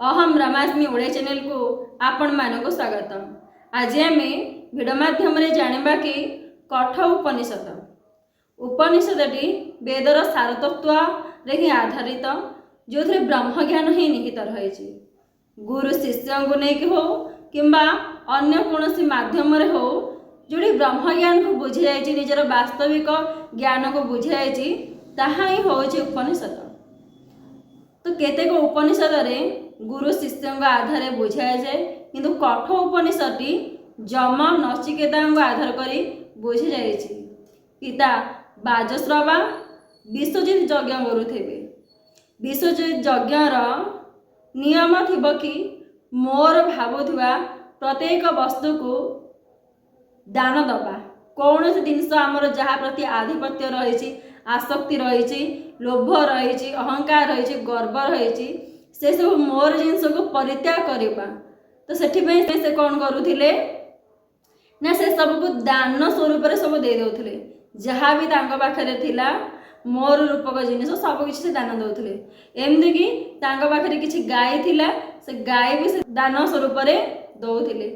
अहम रमास्मि ओडिया चैनल को आपण मानक स्वागत। आज आम भिडियो माध्यम जानिबा कि कठ उपनिषद उपनिषदटी वेदर सारतत्व रे ही आधारित जो ब्रह्म ज्ञान ही निहित रही। गुरु शिष्य को लेकिन हो किंबा अन्य कौन मध्यम हो जोड़ी ब्रह्म ज्ञान को बुझी जाइए निजर वास्तविक ज्ञान को बुझी जाइए ताहा ही हूँ उपनिषद। तो केतेक उपनिषद रे गुरु शिष्य आधार बुझाए जाए किंतु कठ उपनिषदटी जम नचिकेता आधार करी बुझी जाइए। पिता बाजश्रवा विश्वजित यज्ञ करुथिबे। विश्वजित यज्ञर नियम थिबो कि मोर भावुवा प्रत्येक वस्तु को दान दबा। कौन से जिनस आमर जहाँ प्रति आधिपत्य रही, आसक्ति रही, लोभ रही, अहंकार रही, गर्व रही, से सब मोर जिनस को परित्याग करवा। तो से कौन करुथिले ना से सब को दान स्वरूप सब दे दौले। जहाँ भी तांको पाखरे थिला मोर रूपक जिनिस सब किसी से दान दौले। एमती कि तांको पाखरे किछि गाय थिला से गाय भी से दान स्वरूप दौले।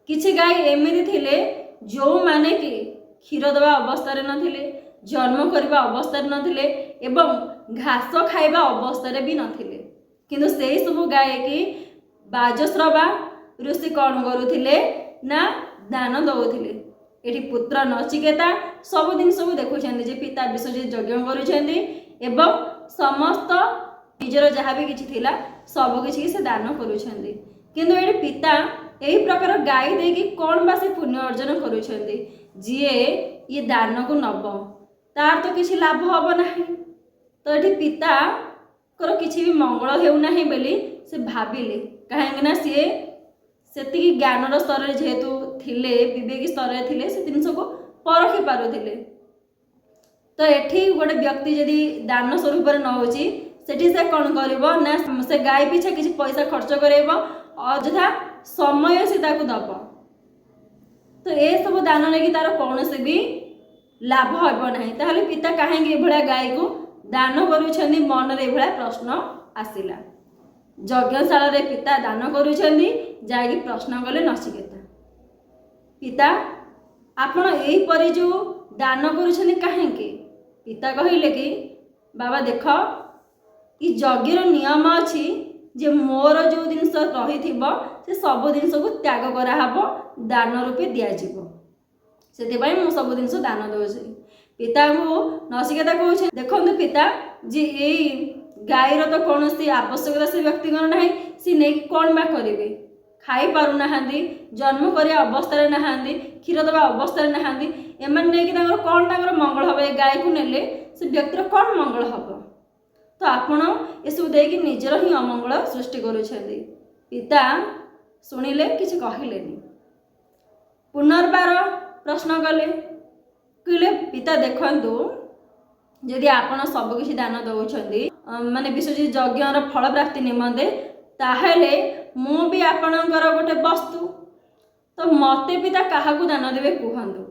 किछि गाय एमती थिले जो माने कि क्षीर दवा अवस्था नथिले, जन्म करबा अवस्था नथिले एवं घास खाइबा अवस्था भी नथिले। किंतु से सब गाय कि बाजश्रवा ऋषि कौन करुथिले ना दान दौथिले। एठी पुत्र नचिकेता सब दिन सब देखुछन्ति जे पिता विश्वजित यज्ञ करुछन्ति एवं समस्त निजर जहाँ भी किछि थिला सब किछि से दान करुछन्ति। किंतु एठी पिता यही प्रकार गाय देकी कौन बा से पुण्य अर्जन करुछन्ति। जीए ये दान को नब तार तो किछि लाभ हब नाही। तो एठी पिता कर किछि भी मंगल हेउ नाही बेली से भाबिले कहीं सी से ज्ञानर स्तर जेहेतु थिले विवेक स्तर थिले से जिनस को परखी पारुथिले। तो एठी गोटे व्यक्ति जदि दान स्वरूप नौची सेठी से कौन करिवो ना से गाय पीछा किछि पैसा खर्च करेबो अଯଥା समय से ताकू दब। तो ए सब दान लेकिन तार कौन से भी लाभ हब नहीं। ताहले पिता कहीं गाय को दान करुछन्ति मन रे भला प्रश्न आसिला। यज्ञशाला रे पिता दान करुछन्ति जाकी प्रश्न कले नचिकेता पिता आपण एही परि जो दान करुछन्ति काहे के। पिता कहिले कि बाबा देख ई यज्ञर नियम अछि जे मोर जो जिनस रही से सब जिनस को त्याग कराहब दान रूपे दिज्व से मु सब जिनस दान दौचे। पिता को नचिकेता कहे देखो पिता जी यही गायर तो कौन सी आवश्यकता से व्यक्तिगत ना सी नहीं कौन बा करेंगे खाई पारना जन्म कर अवस्था ना क्षीर दबा अवस्था ना एम कौन मंगल हम गाय को नेले से व्यक्तिर कौन मंगल हम। तो आपण ये सब देकी निजर ही अमंगल सृष्टि करुछन्ति। पिता शुणिले किछि कहिलेनी। पुनर्बार प्रश्न कले कहले पिता देखंतु यदि आपण सब किछि दान दउछन्ति माने विश्वजित यज्ञर फल प्राप्ति निमंते ताहेले मु भी आपणकर गोटे वस्तु तो मते पिता काहाकू दान देबे कहंतु।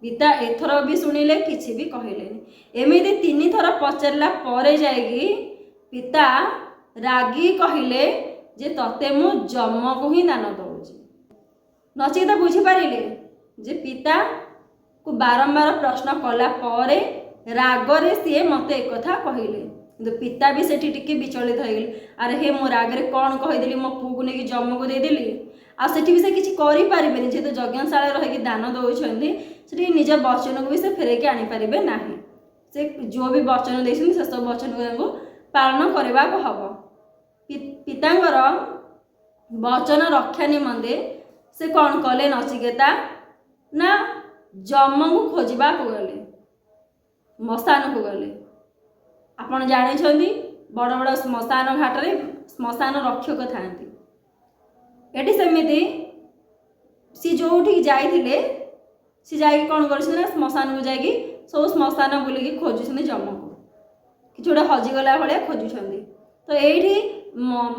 पिता एथर भी शुणिले किछि भी कहिलेनी। एमिति 3 थर पचारला परे जाएगी पिता रागी कहिले जे तते मु जम को ही दान दउछि। नचिकेता बुझी पारिले जे पिता को बारंबार प्रश्न कला परे रागरे सी मते एक कथा कहिले। किंतु पिता भी सेठी टिके विचलित हो गले अरे हे मो रागरे कौन कहीदेली मो पु को लेकिन जम को देदेली आ सेठी भी से किछि करि पारिबेनी जेतु यज्ञशाला रही दान दउछन्ति सेठी निज वचन को भी से फेरेके आनी पारिबे नाही। से जो भी वचन देछन से सब वचन को पालन करबा को हबो। पितांगर वचन रक्षा निमंते से कौन कले नचिकेता ना जम को खोजबा को गले मशान को गले। आपण जानी बड़ बड़ श्मशान घाट रे श्मशान रक्षक थांती। एटी सेमिति सी जोठी जाइथिले सी जाई कौन करछन श्मशान को जाई सब श्मशान बुलिकी खोजुछन जम को कि जोडा हजिगला भलिया खोजुछन्ती। तो एठी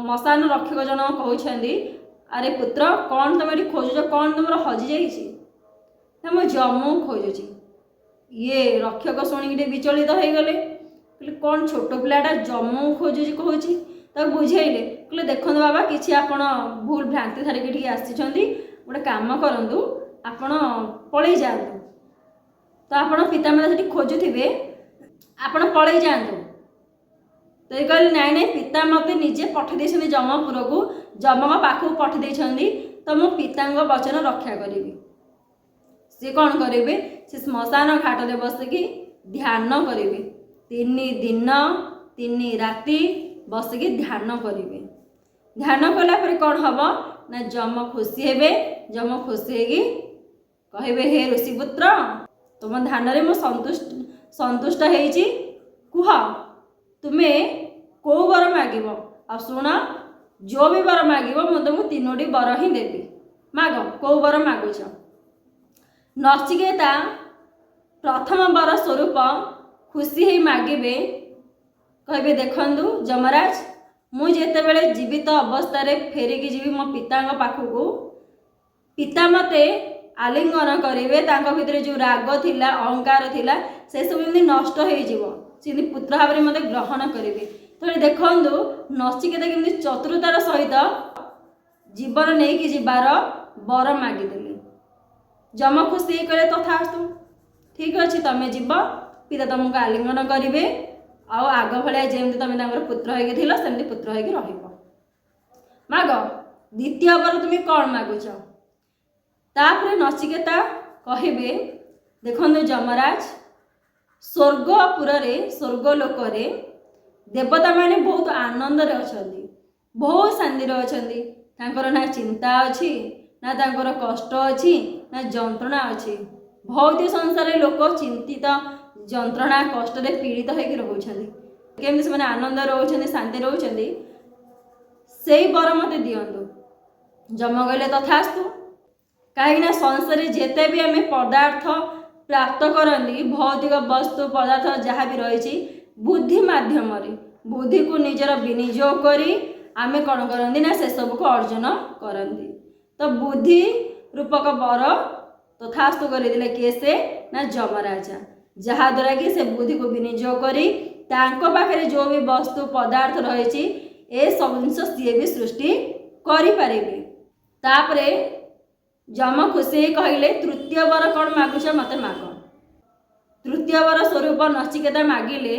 मशान रक्षक जन कहउछन्ती अरे पुत्र कौन तुम एठी खोजुछ कौन तुमर हजि जाइछि ना मो जम खोजुछि। ये रक्षक शुणिक विचलित हो गले कौन छोट पिलाटा जम खोजुछि कहूछि बुझेले कहले देखो बाबा किसी आपण भूल भ्रांति धरिकी आसी गोटे काम करूँ आपण पलि जातु तो आपण पितामाता से खोजुवे आपण पलि जातु तो ये कहले नाई नाई पिता मत निजे पठे जमपुर को जम पाखक पठे तो मो पिता वचन रक्षा करी सी कौन करेंगे से श्मशान घाट में बसिकी ध्यान करेंगे 3 दिन 3 राति बसिकी ध्यान करेंगे। ध्यान कलापर कौन हम ना जम खुशी हेबे जम खुशी है कहे हे ऋषिपुत्र तुम ध्यान में मो संतुष्ट होइछि कुह तुम्हें कौ वर मागिब आ शुण जो भी वर मागिब मुझे तुमको 3टी वर ही देवी माग कौ वर मागुछ। नचिकेता प्रथम वर स्वरूप खुशी ही मागिबे कहे देखंतु जमराज मुझे बेले जीवित अवस्था फेरिकी जीवी मो पिता पाखक पिता मते आलिंगन करेंगे भितर जो राग थिला अहंकार थिला से सब एमती नष्ट हो पुत्र भाव में मत ग्रहण करेंगे। तो देखु नचिकेता केमती चतुरतार सहित जीवन नहीं कि जीवार वर मागिदेले जम खुशी कले तथास्तु ठीक अच्छे तुम जीव पिता तुमको आलिंगन करेंगे आउ आग भाया जमी तुम पुत्र होमती पुत्र हो माग द्वितीय वर तुम्हें कौन मागुच तापर नचिकेता कहे देखो जमराज स्वर्गपुर स्वर्गलोक देवता माने बहुत आनंद अच्छा बहुत शांति अच्छा ना चिंता अच्छी ना तांकर कष्ट अच्छी ना जंत्रणा अच्छी भौतिक संसार लोक चिंतित जंत्रणा कष्ट पीड़ित होकर रोचते से आनंद रोचते शांति रोचते से वर मत दिंतु जम कहले तथास्तु कहीं संसार जिते भी आम पदार्थ प्राप्त करती भौतिक वस्तु पदार्थ जहाँ भी रही बुद्धि मध्यम बुद्धि को निजर विनियोग करी आम कौन करती ना से सब को अर्जन करती तो बुद्धि रूपक वर तथास्तु करदे किए से ना जमराजा जहाद्वारा कि से बुद्धि को विनियोग करी पाखे जो भी वस्तु पदार्थ रही ए सब जिन सी भी सृष्टि करें। जम खुशी कहले तृतीय वर कौन मागुच मत माग तृतीय वर स्वरूप नचिकेता मागिले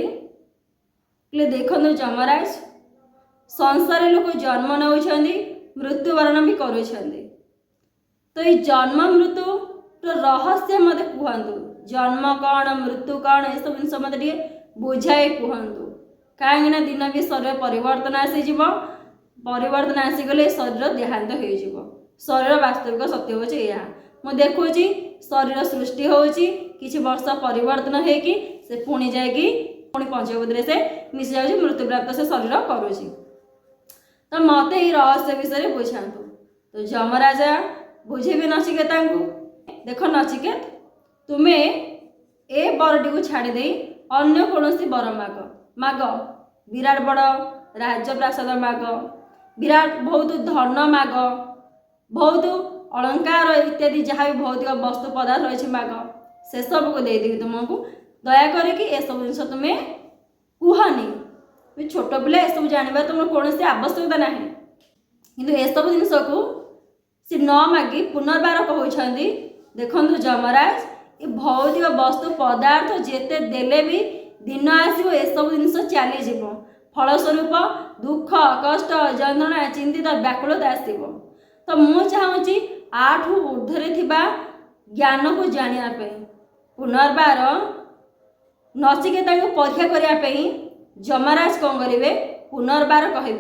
देखो जमराज संसार लोक जन्म नौ मृत्युवरण भी कर तो ये जन्म मृत्यु रहस्य मत कहतु जन्म कौन मृत्यु कौन ये सब जिन मत बुझाए कहतु कहीं दिन भी शरीर परिवर्तन आसीज परिवर्तन आसीगले शरीर देहांत हो शरीर वास्तविक सत्य हूँ या मुझे देखुची शरीर सृष्टि होची किछि वर्ष परिवर्तन होगी से पुणी जाएगी पुणी पंचभूत से मिसी जाऊँगी मृत्यु प्राप्त से शरीर करुँची तो मत ये रहस्य विषय बुझातु तो जमराजा बुझेबी नचिकेता देख नचिकेत तुम्हें ए बरटी को छाड़ी अन्य कौन वर माग माग विराट बड़ राजप्रासाद माग विराट बहुत धन माग बहुत अलंकार इत्यादि जहाँ भी भौतिक वस्तु पदार्थ रही माग से सब को देदेवी तुमको दया करके ये सब जिन तुम्हें कहनी छोट पिला ये सब जानवा तुम कौन सी आवश्यकता ना कि ये सब जिन को सी न मागी पुनर्बार कहते देखु जमराज ये भौतिक वस्तु पदार्थ जिते देले भी दिन आसो ये सब जिन चलीज फलस्वरूप दुख कष्ट जंत्रणा चिंतित व्याकुलता आसो तो मुझे चाहूँगी आठू ऊर्धरे ज्ञान को जानापी पुनर्बार नचिकेता को परीक्षा करने जमराज कौन करेंगे पुनर्बार कहे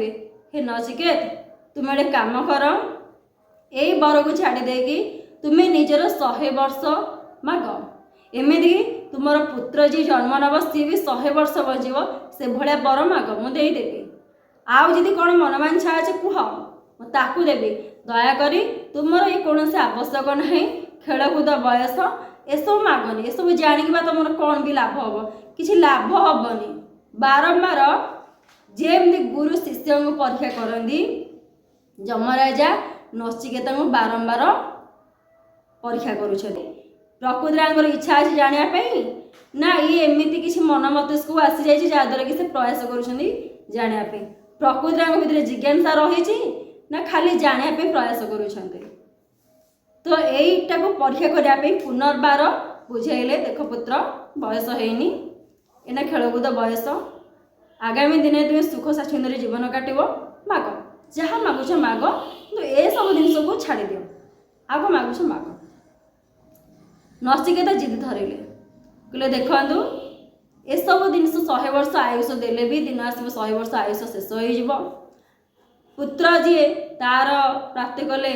हे नचिकेत तुम्हें गोटे काम कर यही वर को छाड़ी देकी तुम्हें निजर 100 वर्ष माग एमती तुम पुत्र जी जन्म नब सी भी 100 वर्ष बचब से भाया वर माग मुदेदेवी आउ जदि कौन मनमांछा अच्छे कह ताकू देवी दयाकोरी तुम ये कौन से आवश्यक ना खेलकूद बयस एसब मागनी एसब जाणिक तुम कौन भी लाभ हम किसी लाभ हेनी बारंबार जेमती गुरु शिष्य को परीक्षा करती जमराजा नचिकेता को बारंबार परीक्षा कर इच्छा अच्छे जानापी ना ये एमती किसी मन मस्तिष्क को आसी जाए जहाँद्वारा कि से प्रयास कर जानापी प्रकृति भितर जिज्ञासा रही ना खाली जाना प्रयास करुँच। तो यहीटा को परीक्षा करने पुनर्बार बुझेले देख पुत्र बयस हैनी एना खेलकूद बयस आगामी दिन तुम सुख स्वाच्छंद्य जीवन काटब माग जहाँ मागुच माग तो ये सब जिनस को छाड़ी दियो आग मागुच माग। नचिकेता जिद धरिले कहले देखु ए सब जिनस 100 वर्ष आयुष देले भी दिन आसब 100 वर्ष आयुष शेष हो पुत्र जी तार प्राप्ति कले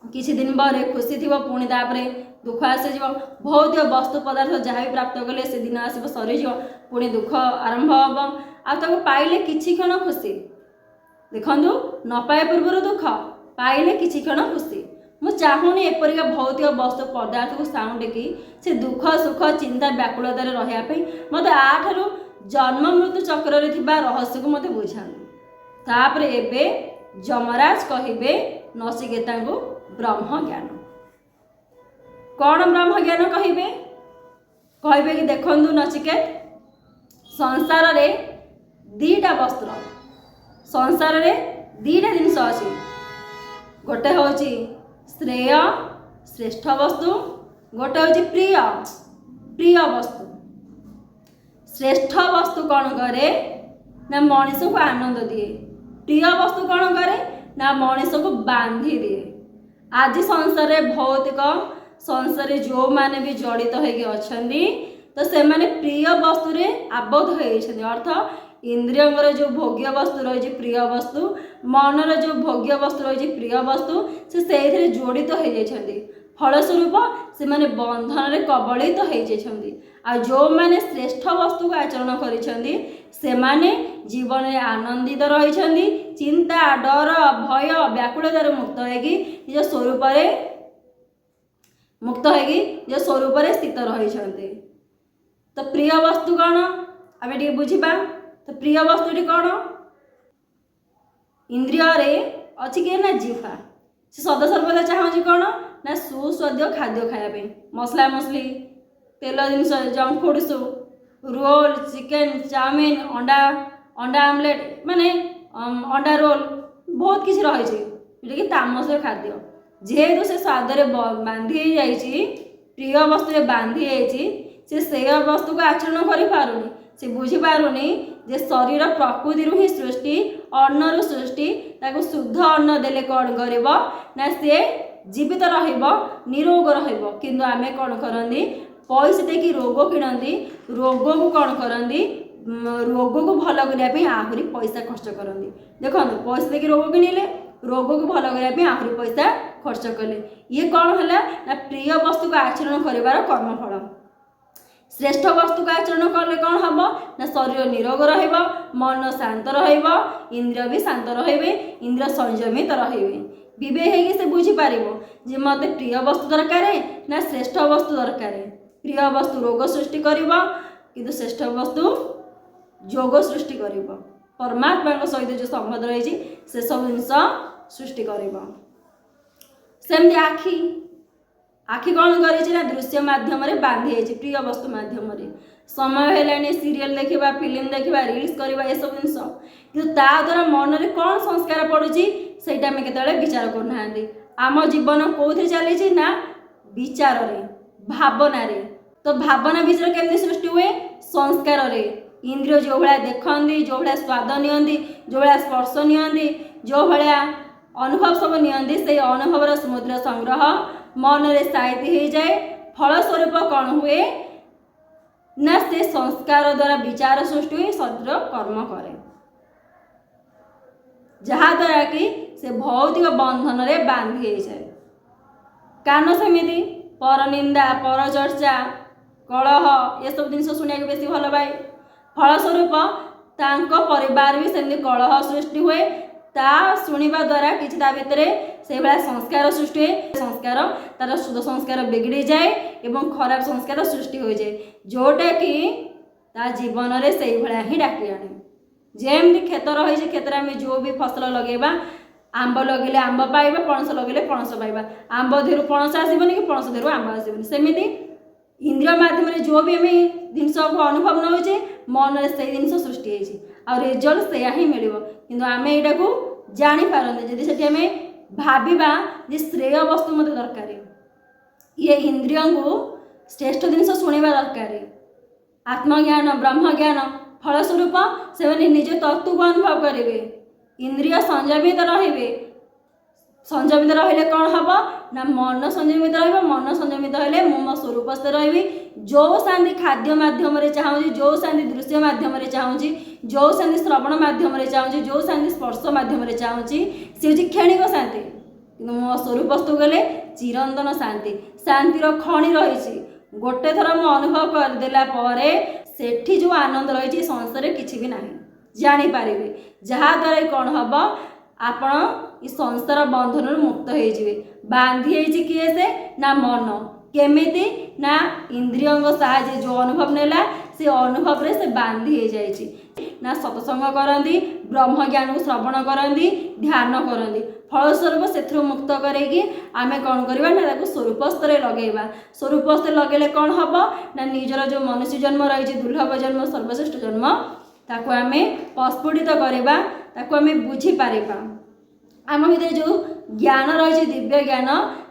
किसी दिन पर खुशी थी पुणी तापर दुख आसीज भौतिक वस्तु पदार्थ जहाँ भी प्राप्त कले से दिन आसब सरीज पुणी दुख आरंभ हम आपको पाइले किछि क्षण खुशी देखु न पाए पूर्व दुख पाइले किछि क्षण खुशी। मु चाहूनी एपरिका भौतिक वस्तु पदार्थ को साउंड कि से दुख सुख चिंता व्याकुलतार रही मत आठू जन्म मृत्यु चक्र रहस्य को मत बुझातु तापर एबे यमराज कहिबे नचिकेता को ब्रह्म ज्ञान कौन ब्रह्म ज्ञान कहिबे कहिबे कि देखंतु नचिकेत संसार रे दीटा वस्त्र संसार रे दीटा जिनस अछि गोटे होची श्रेय श्रेष्ठ वस्तु गोटे होची प्रिय प्रिय वस्तु। श्रेष्ठ वस्तु कौन करे ना मनीष को आनंद दिए प्रिय वस्तु कौन करे ना मनीष को बांधी दिए। आज संसार रे भौतिक संसार जो माने भी जड़ित होती तो से माने प्रिय वस्तु रे आबद्ध होती अर्थ इंद्रियर जो भोग्य वस्तु रही प्रिय वस्तु मनर जो भोग्य वस्तु रही प्रिय वस्तु से जोड़ित होती फलस्वरूप से माने बंधन रे कबलित होती आ जो माने श्रेष्ठ वस्तु को आचरण करिसेंती से माने जीवन में आनंदित रही चिंता डर भय व्याकुलतार मुक्त होगी निज स्वरूप मुक्त होगी निज स्वरूप स्थित रही। तो प्रिय वस्तु कौन आम टे बुझा तो प्रिय वस्तुटी कौन इंद्रिय अच्छी किए ना जिह्वा से सदा सर्वदा चाहूँ कौन ना सुस्वाद्य खाद्य खायापी मसला मसली तेल जिनस जंक फूड सु रोल चिकेन चाउमिन अंडा अंडा आमलेट माने अंडा रोल बहुत किसी रही जोटा कि तामस खाद्य जेहेतु से स्वाद बांधी जाइए प्रिय वस्तु बांधी से वस्तु को आचरण कर से बुझीपारुनी जे शरीर प्रकृति ही सृष्टि अन्न रु सृष्टि ताको शुद्ध अन्न देले कौन कर से जीवित निरोग किंतु आमे कौन करती पैसा देखिए रोग किणती रोग को कौन करती रोग को भल करने आहरी पैसा खर्च करती देखो पैसा देखिए रोग किणिले रोग को भल करने आहरी पैसा खर्च कले ये कौन है ना प्रिय वस्तु को आचरण कर कर्मफल। श्रेष्ठ वस्तु को आचरण कले कौन हम ना शरीर निरोग मन शांत इंद्रिय भी शांत रे इंद्रिय संयमित रे विवेक से बुझीपार जे मत प्रिय वस्तु दरकार ना श्रेष्ठ वस्तु दरकार। प्रिय वस्तु रोग सृष्टि किंतु श्रेष्ठ वस्तु जोग सृष्टि कर परमात्मा सहित जो संबंध रही से सब जिनस सृष्टि करमती आखि आखि कौन कर दृश्य मध्यम बांधी प्रिय वस्तु मध्यम समय है सीरियल देखा फिल्म देखा रिल्स करवा ये सब जिनस कि द्वारा मन में कौन संस्कार पड़ुची से आम के विचार करना आम जीवन कौन चली ना विचार भावना तो भावना विचार केमती सृष्टि हुए संस्कार इंद्रिय जो भाया देखती जो भाया स्वाद नि जो भाया स्पर्श नि जो भाया अनुभव सब नि से अनुभव समुद्र संग्रह मन रे स्थायित हो जाए फलस्वरूप कौन हुए ना से संस्कार द्वारा विचार सृष्टि हुए शरीर कर्म करे जहा द्वारा कि से भौतिक बंधन रे बांधी जाए कान सेमिति पर निंदा पर चर्चा कलह ये सब जिन शुणा बेसी भल पाए फलस्वरूप तांको परिवार भी सेमती कलह सृष्टि हुए ता शुणा द्वारा कि भितर से भाया संस्कार सृष्टि हुए संस्कार तार शुद्ध संस्कार बिगड़ी जाए एवं खराब संस्कार सृष्टि हो जाए जोटा कि ता जीवन में से भाया ही डाकी आने जमती क्षेत्र रही क्षेत्र में जो भी फसल लगेगा आंब लगे आंब पाइबा पणस लगे पणस पाइबा आंब देहरु पणस आसबनी कि पणस देहरु आंब आसबनी सेमिति इंद्रिय माध्यम जो भी आम जिनस को अनुभव नौचे मन से जिन सृष्टि ଆଉ ରେଜଲ୍ଟ ସେଇଆ ହିଁ ମିଳିବ। କିନ୍ତୁ ଆମେ ଏଇଟାକୁ ଜାଣିପାରନ୍ତି ଯଦି ସେଠି ଆମେ ଭାବିବା ଯେ ଶ୍ରେୟ ବସ୍ତୁ ମୋତେ ଦରକାର, ଇଏ ଇନ୍ଦ୍ରିୟଙ୍କୁ ଶ୍ରେଷ୍ଠ ଜିନିଷ ଶୁଣିବା ଦରକାର, ଆତ୍ମଜ୍ଞାନ ବ୍ରହ୍ମଜ୍ଞାନ, ଫଳସ୍ୱରୂପ ସେମାନେ ନିଜ ତତ୍ତ୍ୱକୁ ଅନୁଭବ କରିବେ, ଇନ୍ଦ୍ରିୟ ସଂଯମିତ ରହିବେ। ସଂଯମିତ ରହିଲେ କ'ଣ ହେବ ନା ମନ ସଂଯମିତ ରହିବ, ମନ ସଂଯମିତ ହେଲେ ମୁଁ ମୋ ସ୍ୱରୂପସ୍ଥ ରହିବି। ଯେଉଁ ଶାନ୍ତି ଖାଦ୍ୟ ମାଧ୍ୟମରେ ଚାହୁଁଛି, ଯେଉଁ ଶାନ୍ତି ଦୃଶ୍ୟ ମାଧ୍ୟମରେ ଚାହୁଁଛି, ଯେଉଁ ଶାନ୍ତି ଶ୍ରବଣ ମାଧ୍ୟମରେ ଚାହୁଁଛି, ଯେଉଁ ଶାନ୍ତି ସ୍ପର୍ଶ ମାଧ୍ୟମରେ ଚାହୁଁଛି, ସେ ହେଉଛି କ୍ଷଣିକ ଶାନ୍ତି। କିନ୍ତୁ ମୋ ସ୍ୱରୂପସ୍ଥକୁ ଗଲେ ଚିରନ୍ତନ ଶାନ୍ତି, ଶାନ୍ତିର ଖଣି ରହିଛି। ଗୋଟେ ଥର ମୁଁ ଅନୁଭବ କରିଦେଲା ପରେ ସେଠି ଯେଉଁ ଆନନ୍ଦ ରହିଛି ସଂସାରରେ କିଛି ବି ନାହିଁ, ଜାଣିପାରିବେ। ଯାହାଦ୍ୱାରା କ'ଣ ହେବ, ଆପଣ ଏ ସଂସାର ବନ୍ଧନରୁ ମୁକ୍ତ ହେଇଯିବେ। ବାନ୍ଧି ହେଇଛି କିଏ ସେ ନା ମନ। କେମିତି ନା ଇନ୍ଦ୍ରିୟଙ୍କ ସାହାଯ୍ୟରେ ଯେଉଁ ଅନୁଭବ ନେଲା ସେ ଅନୁଭବରେ ସେ ବାନ୍ଧି ହେଇଯାଇଛି। ନା ସତ୍ସଙ୍ଗ କରନ୍ତି, ବ୍ରହ୍ମଜ୍ଞାନକୁ ଶ୍ରବଣ କରନ୍ତି, ଧ୍ୟାନ କରନ୍ତି, ଫଳସ୍ୱରୂପ ସେଥିରୁ ମୁକ୍ତ କରେଇକି ଆମେ କ'ଣ କରିବା ନା ତାକୁ ସ୍ୱରୂପସ୍ଥରେ ଲଗେଇବା। ସ୍ୱରୂପସ୍ଥରେ ଲଗେଇଲେ କ'ଣ ହେବ ନା ନିଜର ଯେଉଁ ମନୁଷ୍ୟ ଜନ୍ମ ରହିଛି, ଦୁର୍ଲଭ ଜନ୍ମ, ସର୍ବଶ୍ରେଷ୍ଠ ଜନ୍ମ, ତାକୁ ଆମେ ପ୍ରସ୍ଫୁଟିତ କରିବା, ତାକୁ ଆମେ ବୁଝିପାରିବା। ଆମ ଭିତରେ ଯେଉଁ ଜ୍ଞାନ ରହିଛି ଦିବ୍ୟ ଜ୍ଞାନ,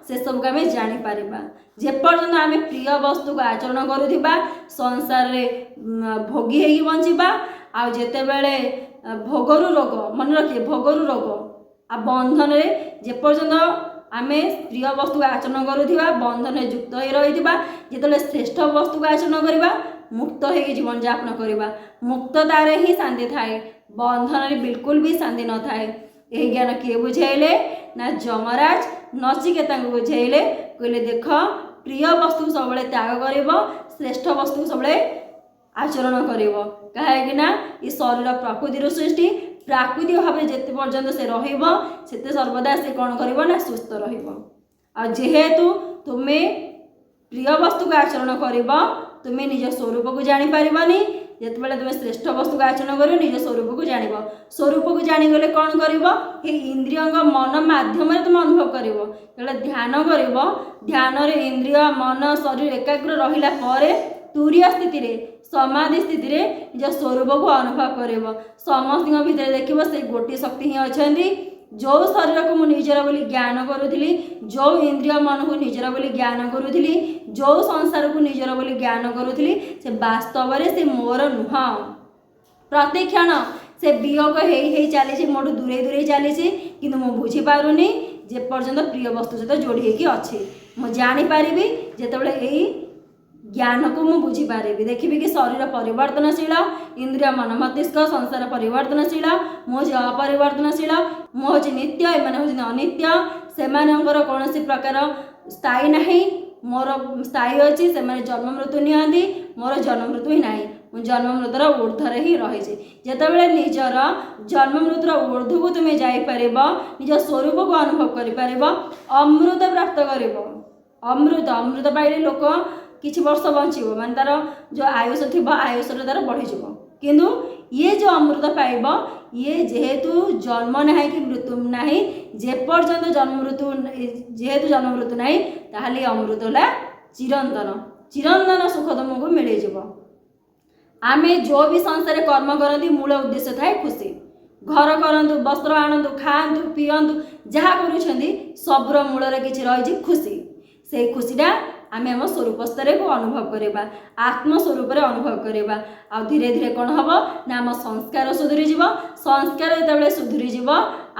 ସେସବୁକୁ ଆମେ ଜାଣିପାରିବା। ଯେପର୍ଯ୍ୟନ୍ତ ଆମେ ପ୍ରିୟ ବସ୍ତୁକୁ ଆଚରଣ କରୁଥିବା ସଂସାରରେ ଭୋଗୀ ହେଇକି ବଞ୍ଚିବା। ଆଉ ଯେତେବେଳେ ଭୋଗରୁ ରୋଗ, ମନେ ରଖିବେ ଭୋଗରୁ ରୋଗ ଆଉ ବନ୍ଧନରେ, ଯେପର୍ଯ୍ୟନ୍ତ ଆମେ ପ୍ରିୟ ବସ୍ତୁକୁ ଆଚରଣ କରୁଥିବା ବନ୍ଧନରେ ଯୁକ୍ତ ହୋଇ ରହିଥିବା, ଯେତେବେଳେ ଶ୍ରେଷ୍ଠ ବସ୍ତୁକୁ ଆଚରଣ କରିବା ମୁକ୍ତ ହେଇକି ଜୀବନଯାପନ କରିବା, ମୁକ୍ତତାରେ ହିଁ ଶାନ୍ତି ଥାଏ, ବନ୍ଧନରେ ବିଲକୁଲ ବି ଶାନ୍ତି ନଥାଏ। ଏହି ଜ୍ଞାନ କିଏ ବୁଝେଇଲେ ନା ଯମରାଜ ନଚିକେତାଙ୍କୁ ବୁଝେଇଲେ। କହିଲେ ଦେଖ ପ୍ରିୟ ବସ୍ତୁକୁ ସବୁବେଳେ ତ୍ୟାଗ କରିବ, ଶ୍ରେଷ୍ଠ ବସ୍ତୁକୁ ସବୁବେଳେ ଆଚରଣ କରିବ। କାହିଁକି ନା ଏ ଶରୀର ପ୍ରକୃତିର ସୃଷ୍ଟି, ପ୍ରାକୃତିକ ଭାବେ ଯେତେ ପର୍ଯ୍ୟନ୍ତ ସେ ରହିବ ସେତେ ସର୍ବଦା ସେ କ'ଣ କରିବ ନା ସୁସ୍ଥ ରହିବ। ଆଉ ଯେହେତୁ ତୁମେ ପ୍ରିୟ ବସ୍ତୁକୁ ଆଚରଣ କରିବ, ତୁମେ ନିଜ ସ୍ୱରୂପକୁ ଜାଣିପାରିବନି। ଯେତେବେଳେ ତୁମେ ଶ୍ରେଷ୍ଠ ବସ୍ତୁକୁ ଆଚରଣ କରିବ ନିଜ ସ୍ୱରୂପକୁ ଜାଣିବ। ସ୍ୱରୂପକୁ ଜାଣିଗଲେ କ'ଣ କରିବ, ଏହି ଇନ୍ଦ୍ରିୟଙ୍କ ମନ ମାଧ୍ୟମରେ ତୁମେ ଅନୁଭବ କରିବ। ଯେତେବେଳେ ଧ୍ୟାନ କରିବ, ଧ୍ୟାନରେ ଇନ୍ଦ୍ରିୟ ମନ ଶରୀର ଏକାଗ୍ର ରହିଲା ପରେ ତୁରୀୟ ସ୍ଥିତିରେ, ସମାଧି ସ୍ଥିତିରେ ନିଜ ସ୍ୱରୂପକୁ ଅନୁଭବ କରିବ। ସମସ୍ତଙ୍କ ଭିତରେ ଦେଖିବ ସେଇ ଗୋଟିଏ ଶକ୍ତି ହିଁ ଅଛନ୍ତି। ଯେଉଁ ଶରୀରକୁ ମୁଁ ନିଜର ବୋଲି ଜ୍ଞାନ କରୁଥିଲି, ଯେଉଁ ଇନ୍ଦ୍ରିୟ ମନକୁ ନିଜର ବୋଲି ଜ୍ଞାନ କରୁଥିଲି, ଯେଉଁ ସଂସାରକୁ ନିଜର ବୋଲି ଜ୍ଞାନ କରୁଥିଲି, ସେ ବାସ୍ତବରେ ସେ ମୋର ନୁହଁ। ପ୍ରତିକ୍ଷଣ ସେ ବିୟୋଗ ହେଇ ହେଇ ଚାଲିଛି, ମୋଠୁ ଦୂରେଇ ଦୂରେଇ ଚାଲିଛି, କିନ୍ତୁ ମୁଁ ବୁଝିପାରୁନି ଯେପର୍ଯ୍ୟନ୍ତ ପ୍ରିୟ ବସ୍ତୁ ସହିତ ଯୋଡ଼ି ହେଇକି ଅଛି। ମୁଁ ଜାଣିପାରିବି ଯେତେବେଳେ ଏଇ ଜ୍ଞାନକୁ ମୁଁ ବୁଝିପାରିବି, ଦେଖିବି କି ଶରୀର ପରିବର୍ତ୍ତନଶୀଳ, ଇନ୍ଦ୍ରିୟ ମନ ମସ୍ତିଷ୍କ ସଂସାର ପରିବର୍ତ୍ତନଶୀଳ, ମୁଁ ହେଉଛି ଅପରିବର୍ତ୍ତନଶୀଳ, ମୁଁ ହେଉଛି ନିତ୍ୟ, ଏମାନେ ହେଉଛନ୍ତି ଅନିତ୍ୟ, ସେମାନଙ୍କର କୌଣସି ପ୍ରକାର ସ୍ଥାୟୀ ନାହିଁ, ମୋର ସ୍ଥାୟୀ ଅଛି। ସେମାନେ ଜନ୍ମ ମୃତ୍ୟୁ ନିଅନ୍ତି, ମୋର ଜନ୍ମ ମୃତ୍ୟୁ ହିଁ ନାହିଁ, ମୁଁ ଜନ୍ମ ମୃତ୍ୟୁର ଊର୍ଦ୍ଧ୍ୱରେ ହିଁ ରହିଛି। ଯେତେବେଳେ ନିଜର ଜନ୍ମ ମୃତ୍ୟୁର ଊର୍ଦ୍ଧ୍ୱକୁ ତୁମେ ଯାଇପାରିବ, ନିଜ ସ୍ୱରୂପକୁ ଅନୁଭବ କରିପାରିବ, ଅମୃତ ପ୍ରାପ୍ତ କରିବ। ଅମୃତ ପାଇଲେ ଲୋକ କିଛି ବର୍ଷ ବଞ୍ଚିବ, ମାନେ ତାର ଯେଉଁ ଆୟୁଷ ଥିବ ଆୟୁଷରେ ତାର ବଢ଼ିଯିବ। କିନ୍ତୁ ଇଏ ଯେଉଁ ଅମୃତ ପାଇବ, ଇଏ ଯେହେତୁ ଜନ୍ମ ନାହିଁ କି ମୃତ୍ୟୁ ନାହିଁ, ଯେପର୍ଯ୍ୟନ୍ତ ଯେହେତୁ ଜନ୍ମ ମୃତ୍ୟୁ ନାହିଁ, ତାହେଲେ ଅମୃତ ହେଲା ଚିରନ୍ତନ ସୁଖ ତୁମକୁ ମିଳିଯିବ। ଆମେ ଯେଉଁ ବି ସଂସାରରେ କର୍ମ କରନ୍ତି ମୂଳ ଉଦ୍ଦେଶ୍ୟ ଥାଏ ଖୁସି। ଘର କରନ୍ତୁ, ବସ୍ତ୍ର ଆଣନ୍ତୁ, ଖାଆନ୍ତୁ, ପିଅନ୍ତୁ, ଯାହା କରୁଛନ୍ତି ସବୁର ମୂଳରେ କିଛି ରହିଛି ଖୁସି। ସେଇ ଖୁସିଟା ଆମେ ଆମ ସ୍ୱରୂପ ସ୍ତରରେ ଅନୁଭବ କରିବା, ଆତ୍ମସ୍ୱରୂପରେ ଅନୁଭବ କରିବା। ଆଉ ଧୀରେ ଧୀରେ କ'ଣ ହେବ ନା ଆମ ସଂସ୍କାର ସୁଧୁରିଯିବ। ସଂସ୍କାର ଯେତେବେଳେ ସୁଧୁରିଯିବ,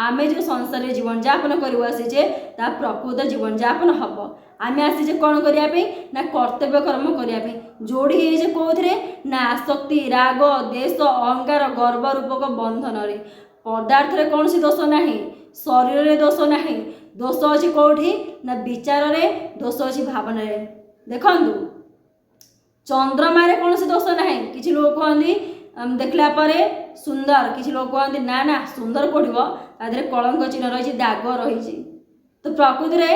ଆମେ ଯେଉଁ ସଂସାରରେ ଜୀବନଯାପନ କରିବୁ ଆସିଛେ ତାହା ପ୍ରକୃତ ଜୀବନଯାପନ ହେବ। ଆମେ ଆସିଛେ କ'ଣ କରିବା ପାଇଁ ନା କର୍ତ୍ତବ୍ୟ କର୍ମ କରିବା ପାଇଁ। ଯୋଡ଼ି ହେଇଛେ କେଉଁଥିରେ ନା ଆସକ୍ତି, ରାଗ, ଦେଶ, ଅହଙ୍କାର, ଗର୍ବ ରୂପକ ବନ୍ଧନରେ। ପଦାର୍ଥରେ କୌଣସି ଦୋଷ ନାହିଁ, ଶରୀରରେ ଦୋଷ ନାହିଁ, ଦୋଷ ଅଛି କେଉଁଠି ନା ବିଚାରରେ, ଦୋଷ ଅଛି ଭାବନାରେ। ଦେଖନ୍ତୁ ଚନ୍ଦ୍ରମାରେ କୌଣସି ଦୋଷ ନାହିଁ। କିଛି ଲୋକ କୁହନ୍ତି ଦେଖିଲା ପରେ ସୁନ୍ଦର, କିଛି ଲୋକ କୁହନ୍ତି ନା ନା ସୁନ୍ଦର ପଡ଼ିବ, ତା ଦେହରେ କଳଙ୍କ ଚିହ୍ନ ରହିଛି, ଦାଗ ରହିଛି। ତ ପ୍ରକୃତିରେ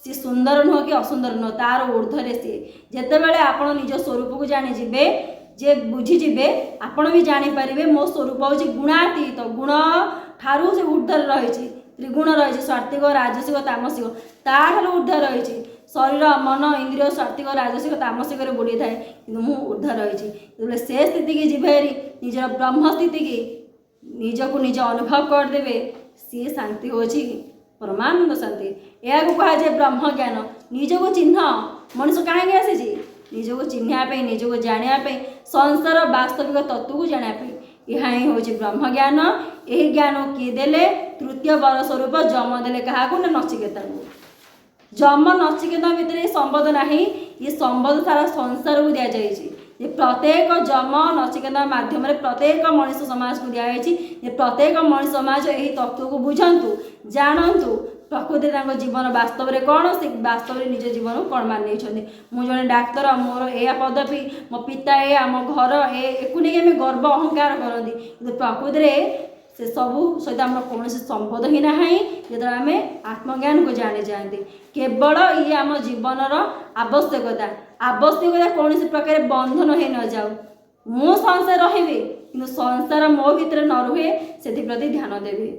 ସିଏ ସୁନ୍ଦର ନୁହଁ କି ଅସୁନ୍ଦର ନୁହଁ, ତାର ଊର୍ଦ୍ଧ୍ୱରେ ସିଏ। ଯେତେବେଳେ ଆପଣ ନିଜ ସ୍ୱରୂପକୁ ଜାଣିଯିବେ, ଯେ ବୁଝିଯିବେ, ଆପଣ ବି ଜାଣିପାରିବେ ମୋ ସ୍ୱରୂପ ହେଉଛି ଗୁଣାତୀତ, ଗୁଣ ଠାରୁ ସେ ଊର୍ଦ୍ଧ୍ୱରେ ରହିଛି। ତ୍ରିଗୁଣ ରହିଛି, ସାତ୍ତ୍ୱିକ, ରାଜସିକ, ତାମସିକ, ତାଠାରୁ ଊର୍ଦ୍ଧ୍ୱ ରହିଛି। शरीर मन इंद्रिय सात्विक राजसिक तामसिक बुड़ी थाए कि मुझे ऊर्ध रही जो से स्थिति की जीवे निजर ब्रह्म स्थिति की निजक निज अनुभव करदे सी शांति हूँ परमानंद शांति। यह कहुए ब्रह्म ज्ञान निजक चिन्ह मनुष्य कहीं आसी निजक चिन्हवाई निजक जानापी संसार वास्तविक तत्व को जानापी यह ही हूँ ब्रह्म ज्ञान। यही ज्ञान किए देले तृतीय वर स्वरूप जम देले क्या नचिकेता को जम नचिकेता भितर संबंध ना ये संबंध सारा संसार को दि जाए प्रत्येक जम नचिकेता माध्यम प्रत्येक मनुष्य समाज को दिखाई प्रत्येक मनुष्य समाज यही तत्व को बुझंतु जानतु प्रकृति जीवन वास्तव में कौन से वास्तव में निज जीवन को कौन मान मुझे जड़े डाक्तर मोर या पदवी मो पिता ए आम घर एक नहीं गर्व अहंकार करती कि प्रकृति में से सबू सहित आम कौन संबंध ही ना जो आम आत्मज्ञान को जानी जाती केवल ये आम जीवनर आवश्यकता आवश्यकता कौन प्रकार बंधन हो न जाऊ मु संसार रही कि संसार मो भितर न रुहे से प्रति ध्यान देवी।